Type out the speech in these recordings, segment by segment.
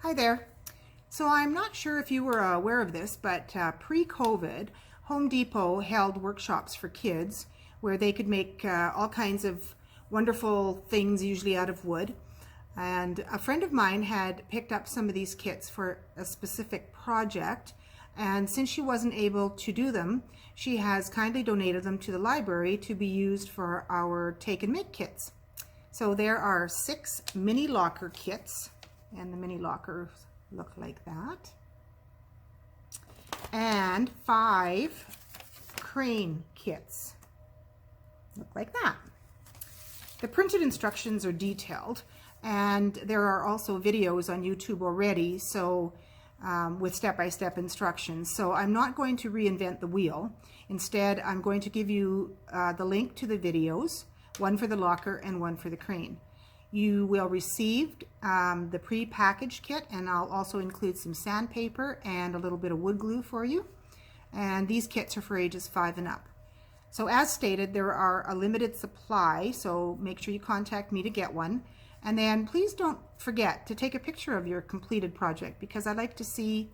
Hi there. So I'm not sure if you were aware of this, but pre-COVID, Home Depot held workshops for kids where they could make all kinds of wonderful things, usually out of wood. And a friend of mine had picked up some of these kits for a specific project. And since she wasn't able to do them, she has kindly donated them to the library to be used for our take and make kits. So there are 6 mini locker kits, and the mini lockers look like that, and 5 crane kits look like that. The printed instructions are detailed, and there are also videos on YouTube already, so with step-by-step instructions. So I'm not going to reinvent the wheel. Instead, I'm going to give you the link to the videos, one for the locker and one for the crane. You will receive the pre-packaged kit, and I'll also include some sandpaper and a little bit of wood glue for you. And these kits are for ages 5 and up. So as stated, there are a limited supply, so make sure you contact me to get one. And then please don't forget to take a picture of your completed project, because I'd like to see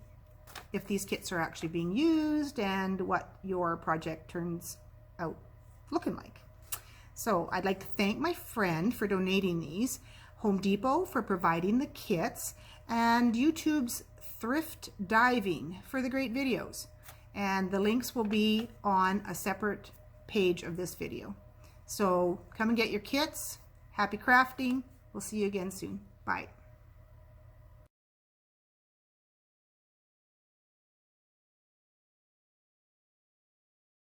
if these kits are actually being used and what your project turns out looking like. So I'd like to thank my friend for donating these, Home Depot for providing the kits, and YouTube's Thrift Diving for the great videos. And the links will be on a separate page of this video. So come and get your kits. Happy crafting. We'll see you again soon. Bye.